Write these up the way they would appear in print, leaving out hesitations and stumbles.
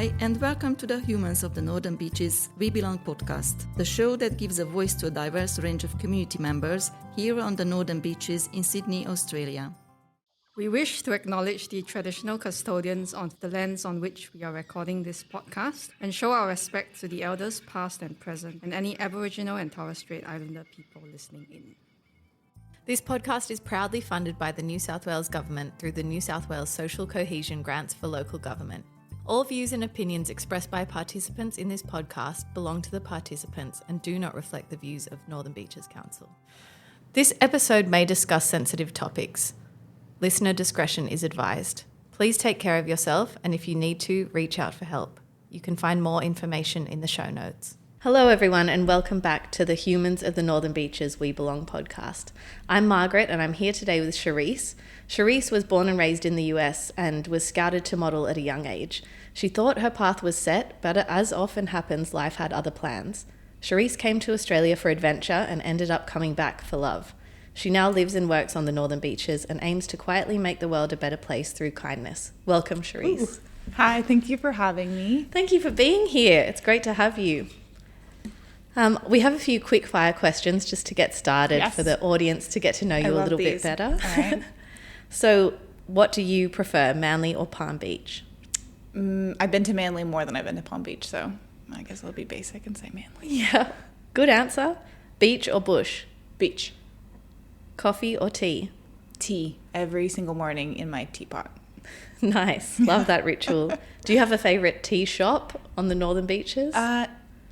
Hi, and welcome to the Humans of the Northern Beaches We Belong podcast, the show that gives a voice to a diverse range of community members here on the Northern Beaches in Sydney, Australia. We wish to acknowledge the traditional custodians of the lands on which we are recording this podcast and show our respect to the elders past and present and any Aboriginal and Torres Strait Islander people listening in. This podcast is proudly funded by the New South Wales Government through the New South Wales Social Cohesion Grants for Local Government. All views and opinions expressed by participants in this podcast belong to the participants and do not reflect the views of Northern Beaches Council. This episode may discuss sensitive topics. Listener discretion is advised. Please take care of yourself, and if you need to, reach out for help. You can find more information in the show notes. Hello everyone, and welcome back to the Humans of the Northern Beaches We Belong podcast. I'm Margaret, and I'm here today with Cherise. Cherise was born and raised in the US and was scouted to model at a young age. She thought her path was set, but as often happens, life had other plans. Cherise came to Australia for adventure and ended up coming back for love. She now lives and works on the Northern Beaches and aims to quietly make the world a better place through kindness. Welcome, Cherise. Ooh. Hi, thank you for having me. Thank you for being here. It's great to have you. We have a few quick fire questions just to get started for the audience to get to know you a little bit better. All right. So what do you prefer, Manly or Palm Beach? I've been to Manly more than I've been to Palm Beach, so I guess I'll be basic and say Manly. Yeah. Good answer. Beach or bush? Beach. Coffee or tea? Tea every single morning in my teapot. Nice. Love that ritual. Do you have a favourite tea shop on the Northern Beaches?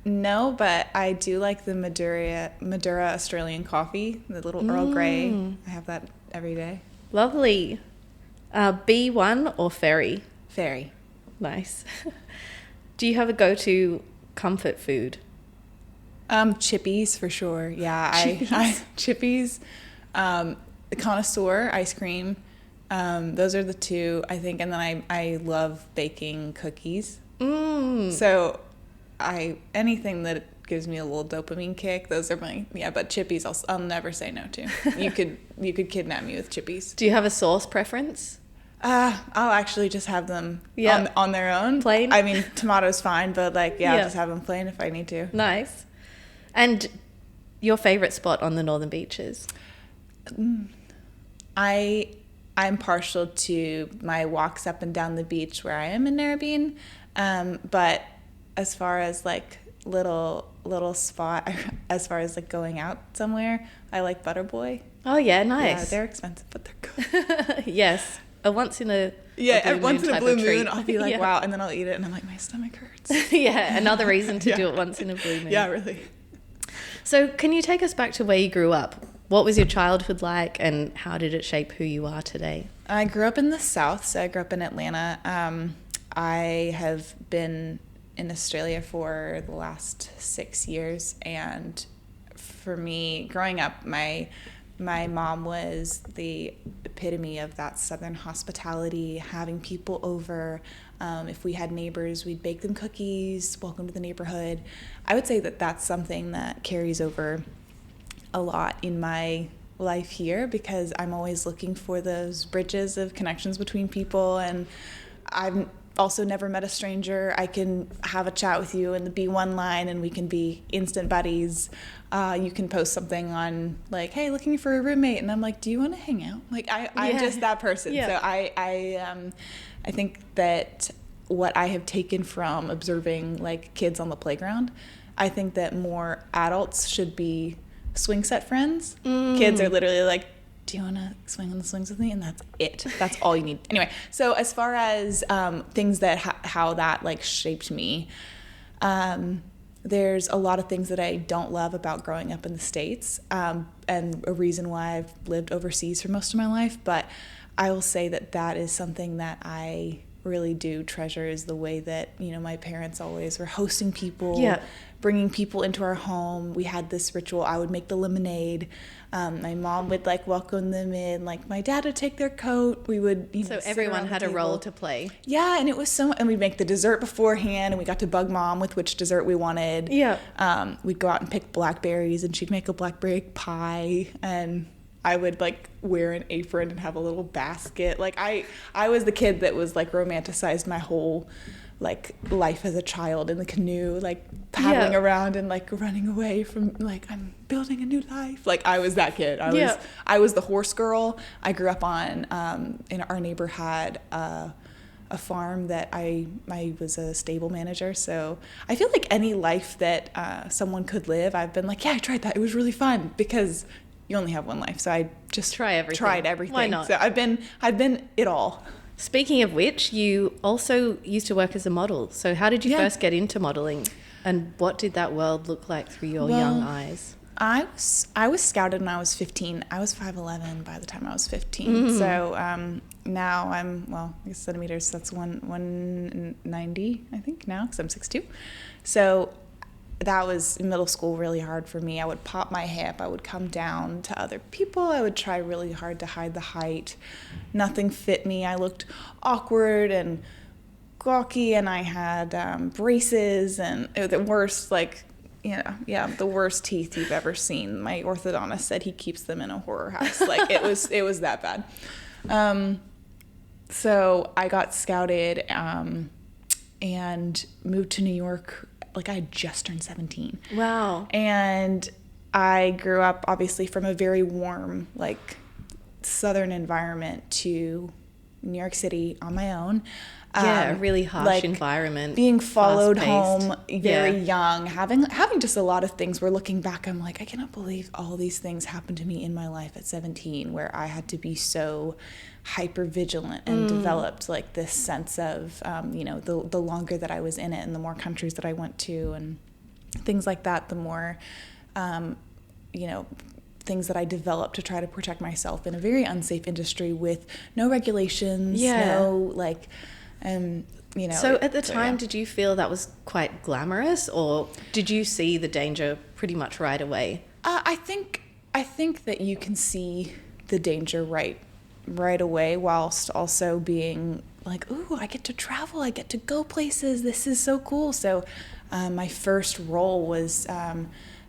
No, but I do like the Madura Australian coffee, the little Earl Grey. I have that every day. Lovely. B1 or ferry? Ferry. Nice. Do you have a go-to comfort food? Chippies for sure. Yeah, I Chippies. Connoisseur ice cream. Those are the two, I think. And then I love baking cookies. So anything that gives me a little dopamine kick, those are but Chippies I'll never say no to. You could kidnap me with Chippies. Do you have a sauce preference? I'll actually just have them on their own. Plain? I mean, tomato's fine, but I'll just have them plain if I need to. Nice. And your favorite spot on the Northern Beaches? I'm partial to my walks up and down the beach where I am in Narrabeen, but as far as little spot, as far as going out somewhere, I like Butterboy. Oh yeah, nice. Yeah, they're expensive, but they're good. Yes, once in a blue moon, I'll be like, wow, and then I'll eat it, and I'm like, my stomach hurts. Yeah, another reason to do it once in a blue moon. Yeah, really. So, can you take us back to where you grew up? What was your childhood like, and how did it shape who you are today? I grew up in the South, so I grew up in Atlanta. I have been in Australia for the last 6 years, and for me, growing up, my mom was the epitome of that Southern hospitality, having people over. If we had neighbors, we'd bake them cookies, welcome to the neighborhood. I would say that that's something that carries over a lot in my life here, because I'm always looking for those bridges of connections between people, and I've also never met a stranger. I can have a chat with you in the B1 line and we can be instant buddies. You can post something on hey, looking for a roommate, and I'm like, do you want to hang out? I'm just that person. Yeah. So I think that what I have taken from observing kids on the playground, I think that more adults should be swing set friends. Kids are literally do you want to swing on the swings with me? And that's it. That's all you need. Anyway, so as far as things that how that shaped me, there's a lot of things that I don't love about growing up in the States, and a reason why I've lived overseas for most of my life. But I will say that is something that I really do treasure, is the way that my parents always were hosting people, bringing people into our home. We had this ritual. I would make the lemonade. My mom would welcome them in. My dad would take their coat. We would so everyone had a role to play. Yeah, and it was and we'd make the dessert beforehand, and we got to bug mom with which dessert we wanted. Yeah. We'd go out and pick blackberries, and she'd make a blackberry pie, and I would wear an apron and have a little basket. I was the kid that was romanticized my whole like life as a child in the canoe, like paddling around and like running away from like, I'm building a new life. Like I was that kid. I was the horse girl. I grew up on in our neighbor had a farm that I was a stable manager. So I feel like any life that someone could live, I've been like, yeah, I tried that. It was really fun because you only have one life. So I just tried everything. Why not? So I've been it all. Speaking of which, you also used to work as a model. So how did you first get into modeling, and what did that world look like through your young eyes? I was scouted when I was 15. I was 5'11" by the time I was 15. So now I'm, well, I guess centimeters, that's 190, I think now, because I'm 6'2". So that was in middle school really hard for me. I would pop my hip. I would come down to other people. I would try really hard to hide the height. Nothing fit me. I looked awkward and gawky, and I had braces and the worst, like, the worst teeth you've ever seen. My orthodontist said he keeps them in a horror house. Like it was that bad. So I got scouted and moved to New York. Like I had just turned 17. Wow. And I grew up obviously from a very warm, like southern environment to New York City on my own. A really harsh environment. Being followed fast-paced. home very young, having just a lot of things where looking back, I'm like, I cannot believe all these things happened to me in my life at 17, where I had to be so hyper vigilant and developed like this sense of, the longer that I was in it and the more countries that I went to and things like that, the more, things that I developed to try to protect myself in a very unsafe industry with no regulations, So at the time, did you feel that was quite glamorous, or did you see the danger pretty much right away? I think that you can see the danger right away, whilst also being like, ooh, I get to travel, I get to go places, this is so cool. So my first role was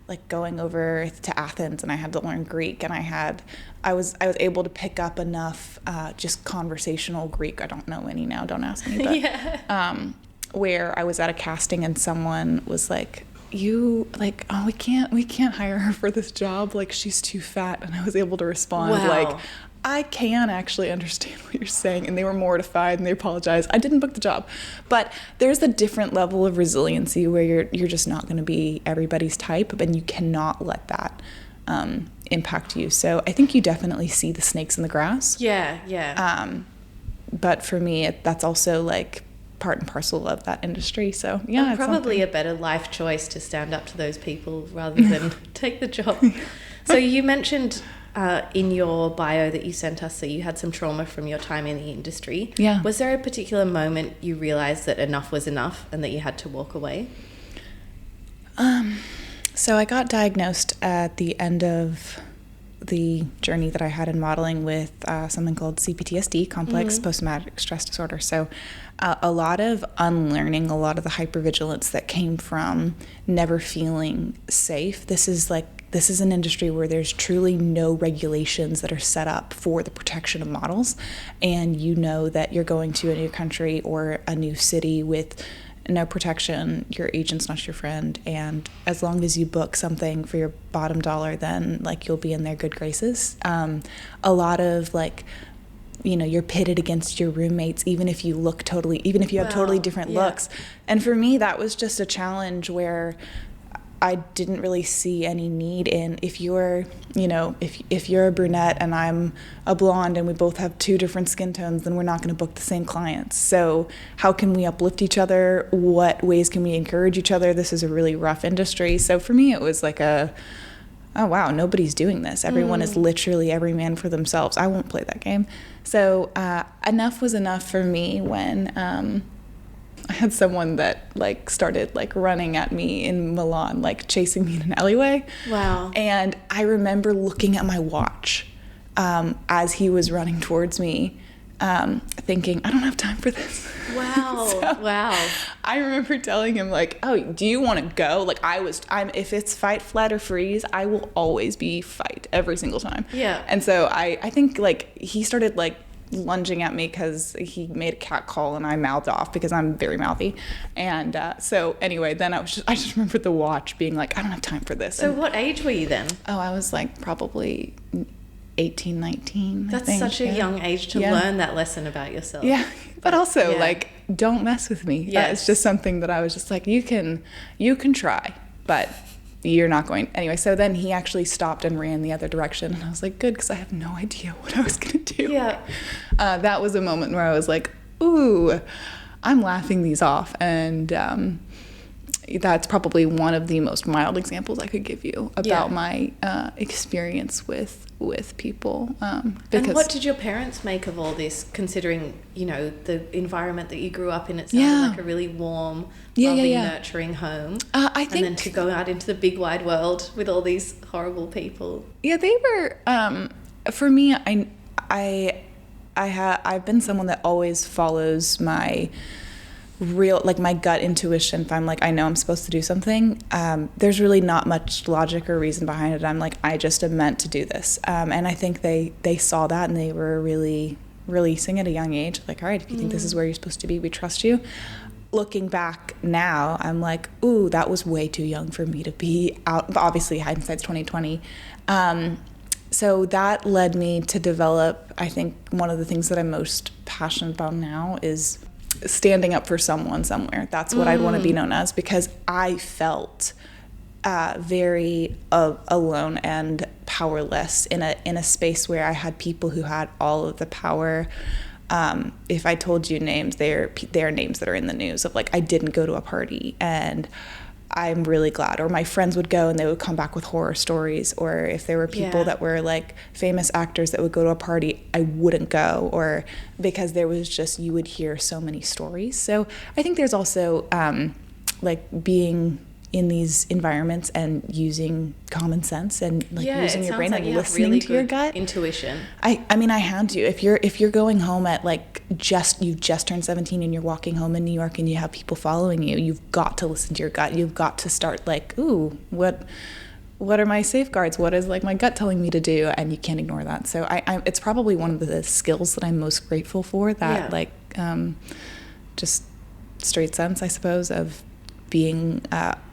like going over to Athens, and I had to learn Greek, and I was able to pick up enough just conversational Greek. I don't know any now, don't ask me, but where I was at a casting and someone was like, we can't hire her for this job, like she's too fat. And I was able to respond like, I can actually understand what you're saying. And they were mortified and they apologized. I didn't book the job. But there's a different level of resiliency where you're just not going to be everybody's type, and you cannot let that impact you. So I think you definitely see the snakes in the grass. Yeah. But for me, that's also like part and parcel of that industry. So yeah, and probably a better life choice to stand up to those people rather than take the job. So you mentioned in your bio that you sent us that you had some trauma from your time in the industry. Yeah. Was there a particular moment you realized that enough was enough and that you had to walk away? So I got diagnosed at the end of the journey that I had in modeling with something called CPTSD, complex post-traumatic stress disorder. So a lot of unlearning, a lot of the hypervigilance that came from never feeling safe. This is an industry where there's truly no regulations that are set up for the protection of models, and you know that you're going to a new country or a new city with no protection. Your agent's not your friend, and as long as you book something for your bottom dollar, then like you'll be in their good graces. A lot of like, you're pitted against your roommates, even if you have totally different looks. And for me, that was just a challenge where I didn't really see any need in, if you're a brunette and I'm a blonde and we both have two different skin tones, then we're not going to book the same clients. So how can we uplift each other? What ways can we encourage each other? This is a really rough industry. So for me, it was like oh wow, nobody's doing this. Everyone is literally every man for themselves. I won't play that game. So enough was enough for me when I had someone that like started like running at me in Milan, like chasing me in an alleyway. Wow. And I remember looking at my watch as he was running towards me, thinking, I don't have time for this. Wow. Wow. I remember telling him like, oh, do you want to go? Like if it's fight, flight, or freeze, I will always be fight every single time. Yeah. And so I think like he started like lunging at me because he made a cat call and I mouthed off because I'm very mouthy. And so anyway, then I just remember the watch being like, I don't have time for this. So what age were you then? Oh, I was like probably 18, 19. That's such a young age to learn that lesson about yourself. Yeah, but also like, don't mess with me. Yeah, it's just something that I was just like, you can try, but you're not going. Anyway, so then he actually stopped and ran the other direction, and I was like, good, because I have no idea what I was going to do. Yeah. That was a moment where I was like, ooh, I'm laughing these off, and that's probably one of the most mild examples I could give you about my experience with people. Because, and what did your parents make of all this, considering, you know, the environment that you grew up in? It sounded like a really warm, loving, nurturing home. I think, and then to go out into the big wide world with all these horrible people. Yeah, they were, for me, I've been someone that always follows my my gut intuition. If I'm like, I know I'm supposed to do something, there's really not much logic or reason behind it. I'm like, I just am meant to do this. And I think they saw that, and they were really releasing at a young age. Like, all right, if you think this is where you're supposed to be, we trust you. Looking back now, I'm like, ooh, that was way too young for me to be out. But obviously, hindsight's 20/20. So that led me to develop, I think, one of the things that I'm most passionate about now is standing up for someone somewhere. That's what I'd want to be known as, because I felt very alone and powerless in a space where I had people who had all of the power. If I told you names, they're names that are in the news of like, I didn't go to a party and I'm really glad. Or my friends would go and they would come back with horror stories. Or if there were people that were like famous actors that would go to a party, I wouldn't go. Or because there was just, you would hear so many stories. So I think there's also like being in these environments and using common sense and like using your brain and listening really to your gut. Intuition. I mean, I had to. If you're going home at like you just turned 17 and you're walking home in New York and you have people following you, you've got to listen to your gut. You've got to start like, ooh, what are my safeguards? What is like my gut telling me to do? And you can't ignore that. So it's probably one of the skills that I'm most grateful for. That like just straight sense, I suppose, of being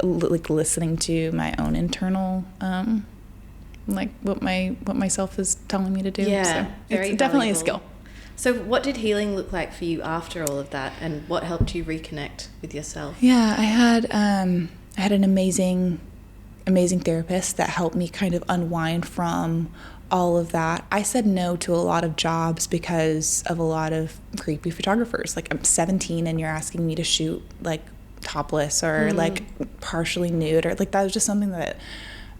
like listening to my own internal like what myself is telling me to do. So it's definitely a skill. So what did healing look like for you after all of that, and what helped you reconnect with yourself? I had an amazing therapist that helped me kind of unwind from all of that. I said no to a lot of jobs because of a lot of creepy photographers. Like, I'm 17 and you're asking me to shoot like topless or like partially nude, or like that was just something that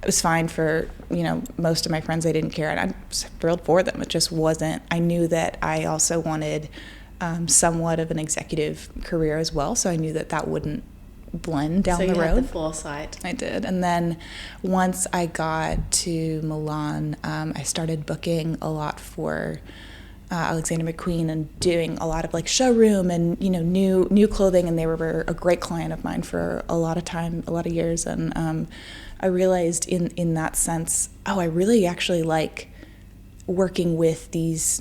was fine for, you know, most of my friends. They didn't care, and I'm thrilled for them. It just wasn't. I knew that I also wanted somewhat of an executive career as well, so I knew that wouldn't blend down the road. So you had the foresight. I did. And then once I got to Milan, I started booking a lot for Alexander McQueen and doing a lot of like showroom and, you know, new clothing, and they were a great client of mine for a lot of time, a lot of years. And I realized in that sense, I really actually like working with these,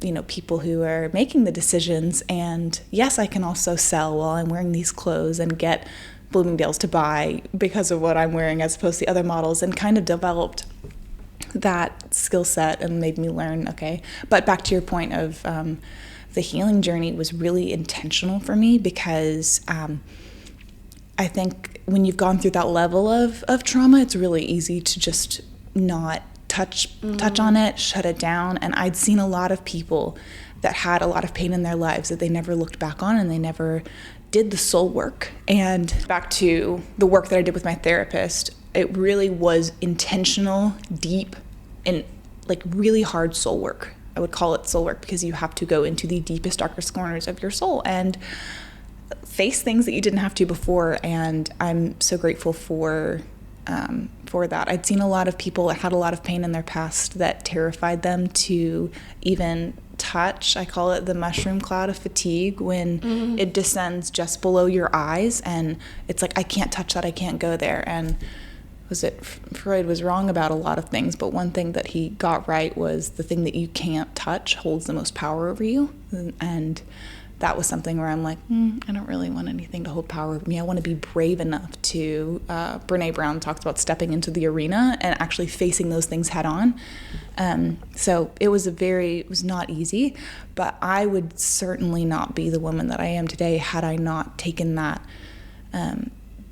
you know, people who are making the decisions. And yes, I can also sell while I'm wearing these clothes and get Bloomingdale's to buy because of what I'm wearing as opposed to the other models, and kind of developed that skill set and made me learn. Okay, but back to your point of the healing journey was really intentional for me, because I think when you've gone through that level of trauma, it's really easy to just not touch on it, shut it down. And I'd seen a lot of people that had a lot of pain in their lives that they never looked back on, and they never did the soul work. And back to the work that I did with my therapist, it really was intentional, deep, and like really hard soul work. I would call it soul work because you have to go into the deepest, darkest corners of your soul and face things that you didn't have to before. And I'm so grateful for that. I'd seen a lot of people that had a lot of pain in their past that terrified them to even touch. I call it the mushroom cloud of fatigue, when it descends just below your eyes and it's like, I can't touch that, I can't go there. And Freud was wrong about a lot of things, but one thing that he got right was the thing that you can't touch holds the most power over you. And that was something where I'm like, I don't really want anything to hold power over me. I want to be brave enough to, Brene Brown talks about stepping into the arena and actually facing those things head on. So it was not easy, but I would certainly not be the woman that I am today had I not taken that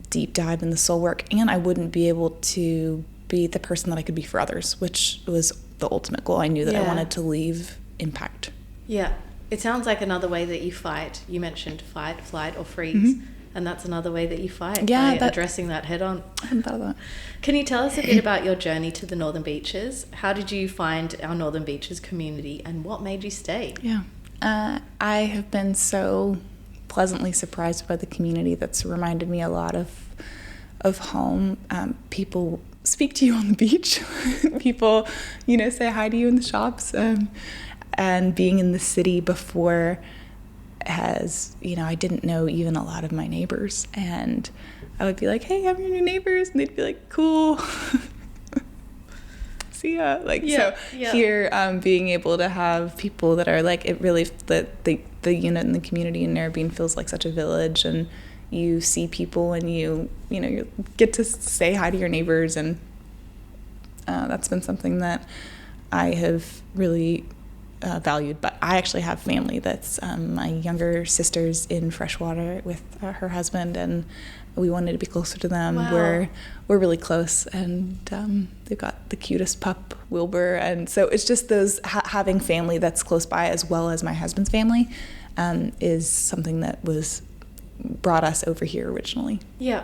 deep dive in the soul work, and I wouldn't be able to be the person that I could be for others, which was the ultimate goal. I knew that I wanted to leave impact. Yeah. It sounds like another way that you fight. You mentioned fight, flight, or freeze, and that's another way that you fight, by addressing that head on. I hadn't thought of that. Can you tell us a bit about your journey to the Northern Beaches? How did you find our Northern Beaches community, and what made you stay? Yeah. I have been so pleasantly surprised by the community. That's reminded me a lot of home. People speak to you on the beach. People, say hi to you in the shops. And being in the city before I didn't know even a lot of my neighbors. And I would be like, hey, I'm your new neighbors. And they'd be like, cool. See ya. Here, being able to have people that are like, it really, the unit and the community in Narrabeen feels like such a village. And you see people and you get to say hi to your neighbors. And that's been something that I have really valued. But I actually have family that's my younger sister's in Freshwater with her husband, and we wanted to be closer to them. Wow. We're really close, and they've got the cutest pup, Wilbur, and so it's just those having family that's close by, as well as my husband's family, is something that brought us over here originally. Yeah.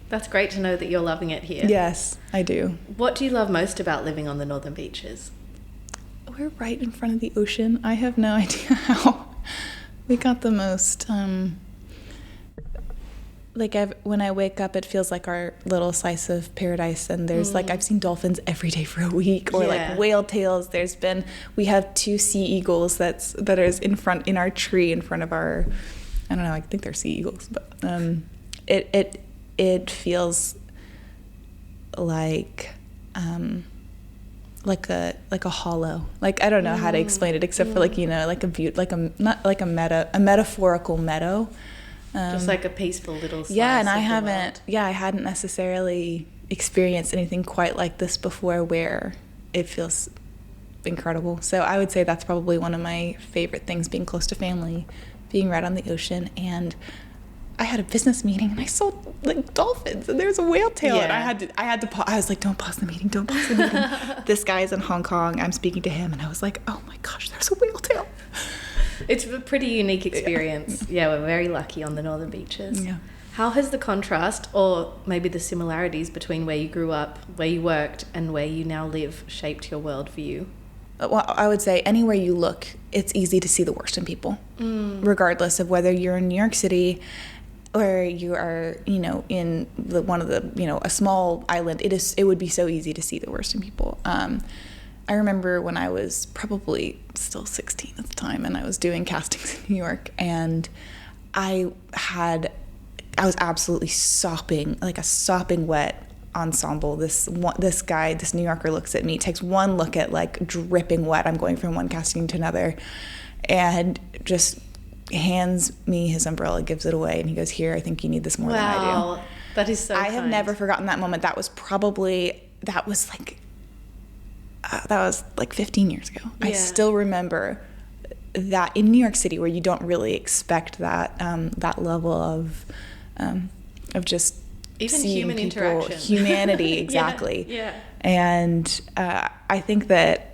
That's great to know that you're loving it here. Yes, I do. What do you love most about living on the Northern Beaches? We're right in front of the ocean. I have no idea how. We got the most, when I wake up, it feels like our little slice of paradise. And there's I've seen dolphins every day for a week, or whale tails. We have 2 sea eagles that is in our tree in front of our, I don't know, I think they're sea eagles, but it feels like a hollow. Like, I don't know how to explain it except for a metaphorical meadow. Just like a peaceful little slice. Yeah, and I hadn't necessarily experienced anything quite like this before, where it feels incredible. So I would say that's probably one of my favorite things, being close to family, being right on the ocean. And I had a business meeting and I saw dolphins and there's a whale tail, and I had to pause. I was like, don't pause the meeting. This guy's in Hong Kong. I'm speaking to him, and I was like, oh my gosh, there's a whale tail. It's a pretty unique experience. Yeah, we're very lucky on the Northern Beaches. Yeah. How has the contrast, or maybe the similarities, between where you grew up, where you worked, and where you now live shaped your worldview? Well, I would say anywhere you look, it's easy to see the worst in people, regardless of whether you're in New York City or you are, in a small island. It would be so easy to see the worst in people. I remember when I was probably still 16 at the time, and I was doing castings in New York, and I was absolutely sopping, like a sopping wet ensemble. This guy, this New Yorker, looks at me, takes one look at, like, dripping wet. I'm going from one casting to another, and just hands me his umbrella, gives it away, and he goes, "Here, I think you need this more than I do." Wow, that is so I kind. have never forgotten that moment. That was like 15 years ago. Yeah. I still remember that in New York City, where you don't really expect that level of just even seeing human people, interaction, humanity, exactly. Yeah. And I think that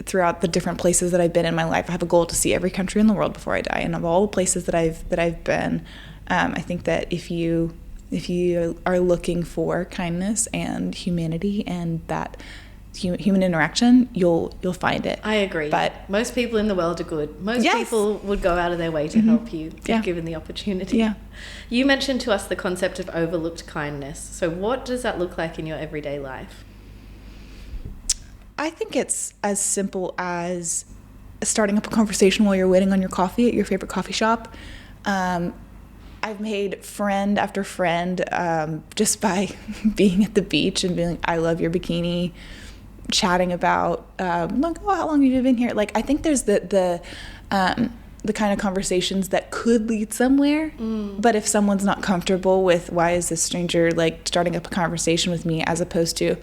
throughout the different places that I've been in my life, I have a goal to see every country in the world before I die. And of all the places that I've been, I think that if you are looking for kindness and humanity and that human interaction, you'll find it. I agree. But most people in the world are good. Most people would go out of their way to help you if given the opportunity. Yeah. You mentioned to us the concept of overlooked kindness. So what does that look like in your everyday life? I think it's as simple as starting up a conversation while you're waiting on your coffee at your favorite coffee shop. I've made friend after friend just by being at the beach and being like, I love your bikini, chatting about like, oh, how long have you been here? Like, I think there's the kind of conversations that could lead somewhere, but if someone's not comfortable with, why is this stranger like starting up a conversation with me, as opposed to,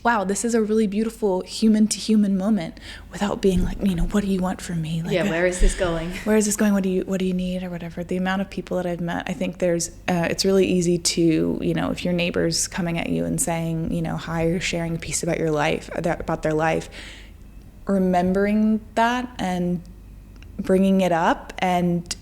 wow, this is a really beautiful human to human moment, without being like, what do you want from me? Like, where is this going? Where is this going? What do you need, or whatever? The amount of people that I've met, I think there's, it's really easy to, if your neighbor's coming at you and saying, hi, or sharing a piece about your life, about their life, remembering that and bringing it up. And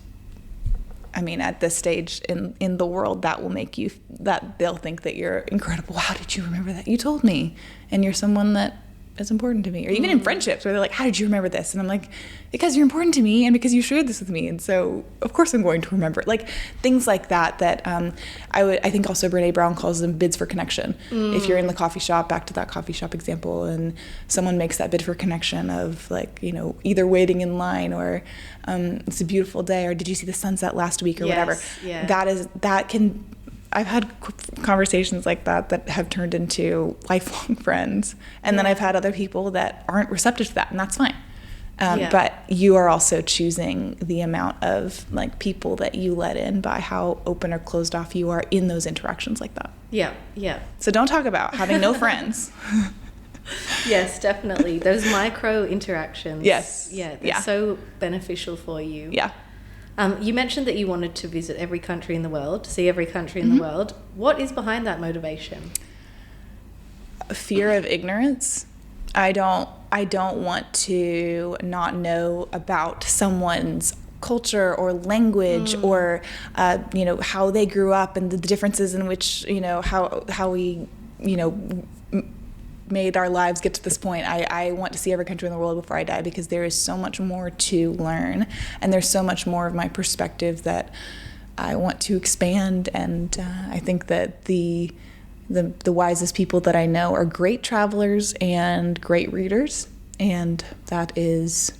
I mean, at this stage in the world, that will make you, that they'll think that you're incredible. How did you remember that? You told me, and you're someone that is important to me. Or even in friendships where they're like, how did you remember this? And I'm like, because you're important to me and because you shared this with me. And so of course I'm going to remember it. Like things like that I think also Brene Brown calls them bids for connection. If you're in the coffee shop, back to that coffee shop example, and someone makes that bid for connection of like, either waiting in line or it's a beautiful day, or did you see the sunset last week, or whatever. Yeah. I've had conversations like that have turned into lifelong friends. And then I've had other people that aren't receptive to that, and that's fine. But you are also choosing the amount of like people that you let in by how open or closed off you are in those interactions like that. Yeah, yeah. So don't talk about having no friends. Yes, definitely. Those micro interactions. Yes. Yeah, they're so beneficial for you. Yeah. You mentioned that you wanted to visit every country in the world, see every country in the world. What is behind that motivation? Fear of ignorance. I don't want to not know about someone's culture or language or how they grew up and the differences in which how we made our lives get to this point. I want to see every country in the world before I die, because there is so much more to learn, and there's so much more of my perspective that I want to expand. And I think that the wisest people that I know are great travelers and great readers, and that is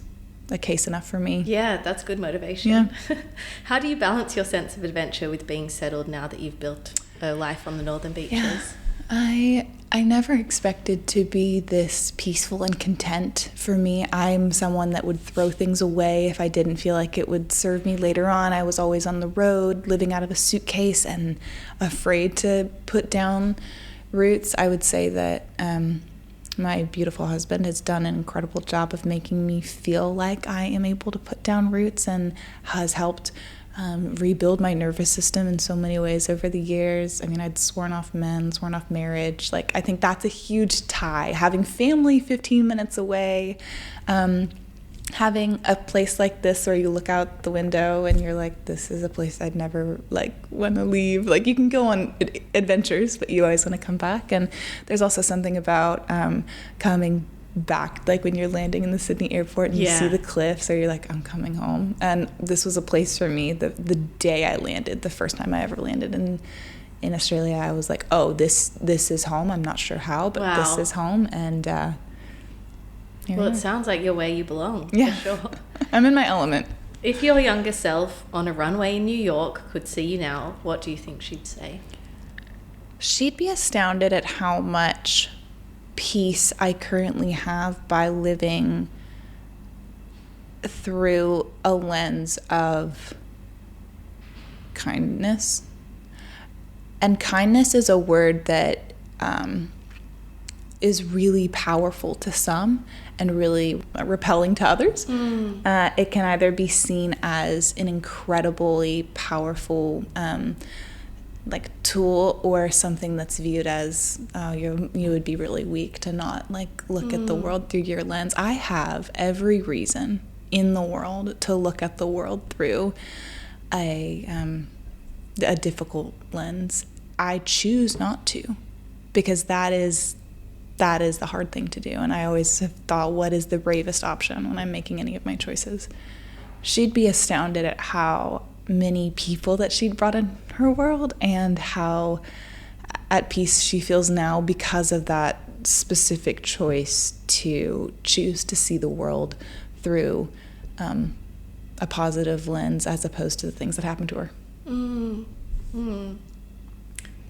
a case enough for me. Yeah, that's good motivation. Yeah. How do you balance your sense of adventure with being settled now that you've built a life on the northern beaches? Yeah. I never expected to be this peaceful and content. For me, I'm someone that would throw things away if I didn't feel like it would serve me later on. I was always on the road, living out of a suitcase and afraid to put down roots. I would say that my beautiful husband has done an incredible job of making me feel like I am able to put down roots, and has helped rebuild my nervous system in so many ways over the years. I mean, I'd sworn off men, sworn off marriage. Like, I think that's a huge tie. Having family 15 minutes away, having a place like this where you look out the window and you're like, this is a place I'd never want to leave. Like, you can go on adventures, but you always want to come back. And there's also something about coming back, like when you're landing in the Sydney airport and you see the cliffs, or you're like, I'm coming home. And this was a place for me, the day I landed, the first time I ever landed in Australia, I was like, oh, this is home. I'm not sure how, but this is home. And it sounds like you're where you belong. Yeah, for sure. I'm in my element. If your younger self on a runway in New York could see you now, what do you think she'd say? She'd be astounded at how much peace I currently have by living through a lens of kindness. And kindness is a word that is really powerful to some and really repelling to others. It can either be seen as an incredibly powerful tool, or something that's viewed as you would be really weak to not look at the world through your lens. I have every reason in the world to look at the world through a difficult lens. I choose not to, because that is the hard thing to do. And I always have thought, what is the bravest option when I'm making any of my choices? She'd be astounded at how many people that she'd brought in her world, and how at peace she feels now because of that specific choice to choose to see the world through a positive lens, as opposed to the things that happened to her.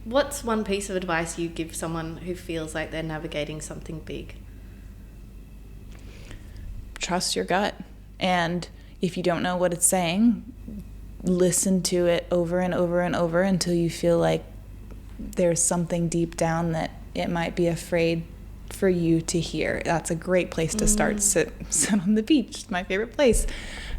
What's one piece of advice you give someone who feels like they're navigating something big? Trust your gut. And if you don't know what it's saying, listen to it over and over and over until you feel like there's something deep down that it might be afraid for you to hear. That's a great place to start. Sit on the beach. It's my favorite place.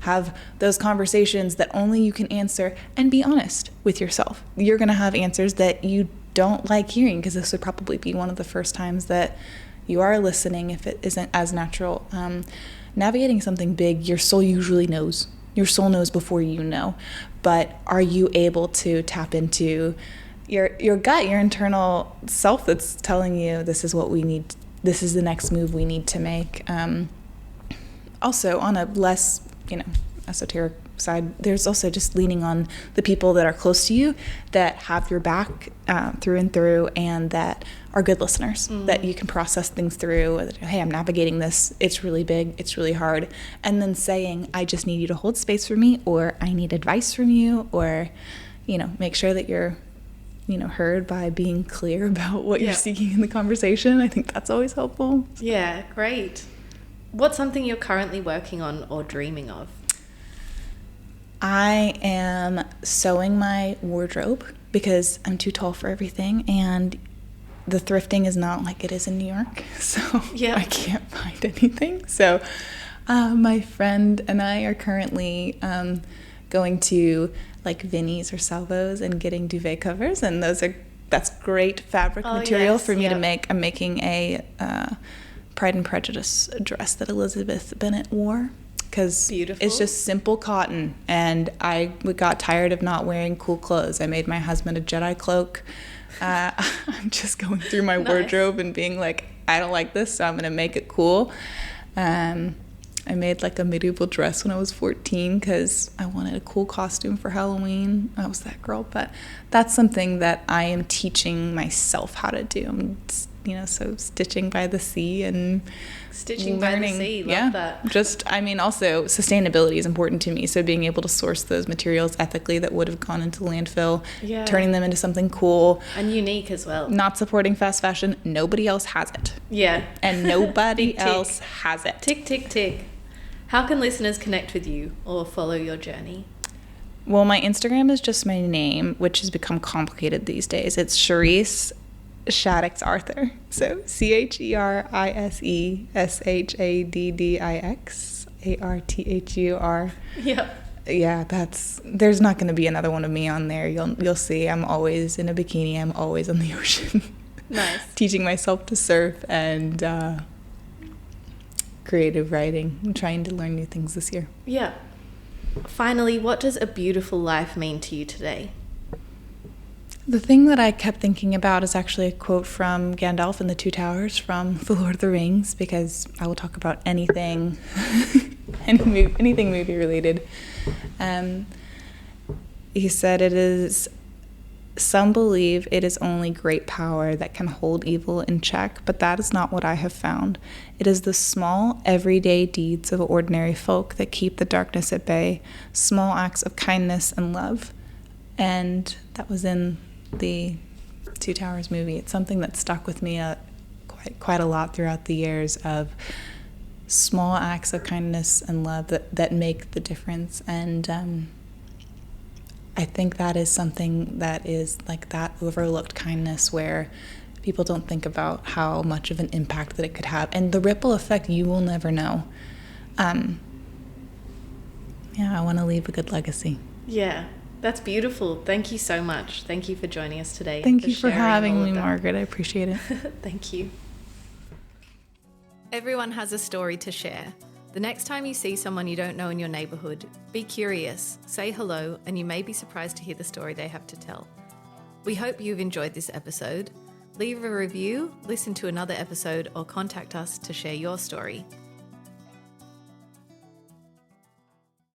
Have those conversations that only you can answer, and be honest with yourself. You're going to have answers that you don't like hearing, because this would probably be one of the first times that you are listening if it isn't as natural. Navigating something big, your soul usually knows. Your soul knows before you know. But are you able to tap into your gut, your internal self that's telling you this is what we need, this is the next move we need to make? Also, on a less, esoteric side, there's also just leaning on the people that are close to you, that have your back through and through, and that are good listeners, that you can process things through. Hey, I'm navigating this. It's really big. It's really hard. And then saying, I just need you to hold space for me, or I need advice from you, or, make sure that you're, heard by being clear about what you're seeking in the conversation. I think that's always helpful. Yeah, great. What's something you're currently working on or dreaming of? I am sewing my wardrobe because I'm too tall for everything, and the thrifting is not like it is in New York, so I can't find anything. So my friend and I are currently going to like Vinnie's or Salvo's and getting duvet covers, and that's great fabric material for me to make. I'm making a Pride and Prejudice dress that Elizabeth Bennet wore, because it's just simple cotton, and I got tired of not wearing cool clothes. I made my husband a Jedi cloak. I'm just going through my wardrobe and being like, I don't like this, so I'm going to make it cool. I made like a medieval dress when I was 14 because I wanted a cool costume for Halloween. I was that girl. But that's something that I am teaching myself how to do. I'm, so stitching by the sea and stitching learning. By the sea. Love that. Also sustainability is important to me. So being able to source those materials ethically that would have gone into landfill, turning them into something cool. And unique as well. Not supporting fast fashion. Nobody else has it. Yeah. And nobody else has it. Tick, tick, tick. How can listeners connect with you or follow your journey? Well, my Instagram is just my name, which has become complicated these days. It's Cherise Shaddix Arthur. So CherisShaddixArthur. Yep. Yeah, there's not going to be another one of me on there. You'll see. I'm always in a bikini. I'm always on the ocean. Nice. Teaching myself to surf and creative writing. I'm trying to learn new things this year. Yeah. Finally, what does a beautiful life mean to you today? The thing that I kept thinking about is actually a quote from Gandalf in the Two Towers from The Lord of the Rings, because I will talk about anything, anything movie related. He said, some believe it is only great power that can hold evil in check, but that is not what I have found. It is the small, everyday deeds of ordinary folk that keep the darkness at bay, small acts of kindness and love. And that was in the Two Towers movie. It's something that stuck with me quite a lot throughout the years, of small acts of kindness and love that make the difference. And I think that is something that is like that overlooked kindness where people don't think about how much of an impact that it could have, and the ripple effect you will never know. I want to leave a good legacy. Yeah, that's beautiful. Thank you so much. Thank you for joining us today. Thank you for having me, Margaret. I appreciate it. Thank you. Everyone has a story to share. The next time you see someone you don't know in your neighbourhood, be curious, say hello, and you may be surprised to hear the story they have to tell. We hope you've enjoyed this episode. Leave a review, listen to another episode, or contact us to share your story.